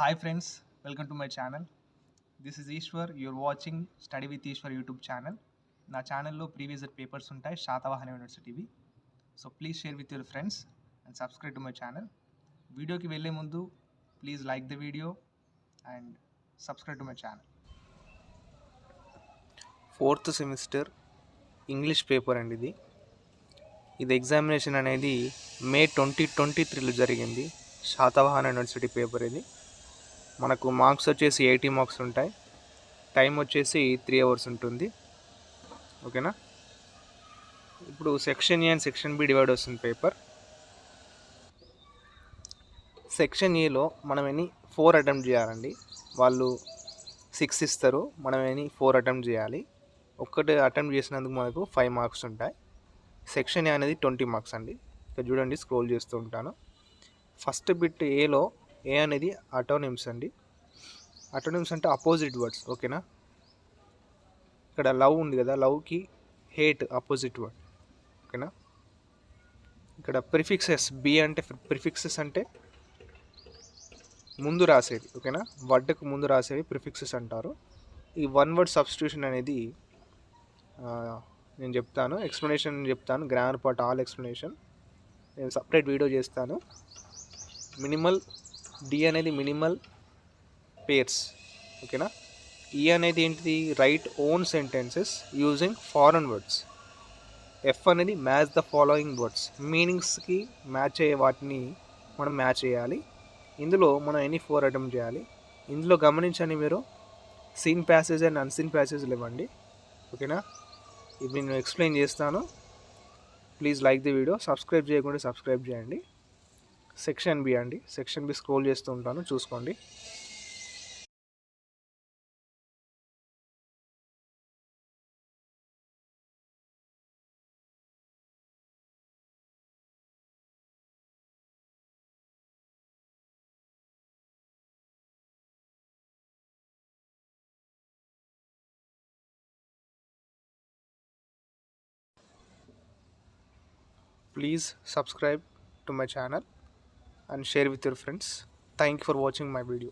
Hi friends, welcome to my channel. This is Ishwar. You're watching Study with Ishwar YouTube channel. నా ఛానల్లో previous papers ఉంటాయి శాతవాహన యూనివర్సిటీవి. So please share with your friends and subscribe to my channel. వీడియోకి వెళ్ళే ముందు please like the video and subscribe to my channel. 4th semester English paper అండి ఇది examination అనేది మే 2023లో జరిగింది. శాతవాహన యూనివర్సిటీ పేపర్ ఇది. మనకు మార్క్స్ వచ్చేసి 80 మార్క్స్ ఉంటాయి. టైం వచ్చేసి 3 అవర్స్ ఉంటుంది. ఓకేనా. ఇప్పుడు section A and section B divide వస్తుంది పేపర్. సెక్షన్ ఏలో మనం ఎన్ని 4 అటెంప్ట్ చేయాలండి. వాళ్ళు 6 ఇస్తారు, మనం ఎన్ని 4 అటెంప్ట్ చేయాలి. ఒక్కటి అటెంప్ట్ చేసినందుకు మనకు 5 మార్క్స్ ఉంటాయి. సెక్షన్ ఏ అనేది 20 మార్క్స్ అండి. ఇక్కడ చూడండి, స్క్రోల్ చేస్తూ ఉంటాను. ఫస్ట్ బిట్ ఏలో ఏ అనేది అటోనిమ్స్ అండి. అటోనిమ్స్ అంటే అపోజిట్ వర్డ్స్. ఓకేనా. ఇక్కడ లవ్ ఉంది కదా, లవ్కి హేట్ అపోజిట్ వర్డ్. ఓకేనా. ఇక్కడ ప్రిఫిక్సెస్, బి అంటే ప్రిఫిక్సెస్ అంటే ముందు రాసేది. ఓకేనా. వర్డ్కు ముందు రాసేవి ప్రిఫిక్సెస్ అంటారు. ఈ వన్ వర్డ్ సబ్స్టిట్యూషన్ అనేది నేను చెప్తాను, ఎక్స్ప్లెనేషన్ చెప్తాను. గ్రామర్ పార్ట్ ఆల్ ఎక్స్ప్లెనేషన్ నేను సపరేట్ వీడియో చేస్తాను. మినిమల్ డి అనేది మినిమల్ పేర్స్. ఓకేనా. ఈ అనేది ఏంటిది, write own sentences using foreign words. F అనేది మ్యాచ్ ద ఫాలోయింగ్ వర్డ్స్. మీనింగ్స్కి మ్యాచ్ అయ్యే వాటిని మనం మ్యాచ్ చేయాలి. ఇందులో మనం ఎన్ని 4 అటెంప్ట్ చేయాలి. ఇందులో గమనించండి మీరు, సీన్ ప్యాసేజ్ అండ్ అన్సీన్ ప్యాసేజ్లు ఇవ్వండి. ఓకేనా. ఇవి నేను ఎక్స్ప్లెయిన్ చేస్తాను. Please like the video. Subscribe చేయకుండా సబ్స్క్రైబ్ చేయండి. సెక్షన్ బి అండి. సెక్షన్ బి స్క్రోల్ చేస్తూ ఉంటాను, చూసుకోండి. Please subscribe to my channel and share with your friends. Thank you for watching my video.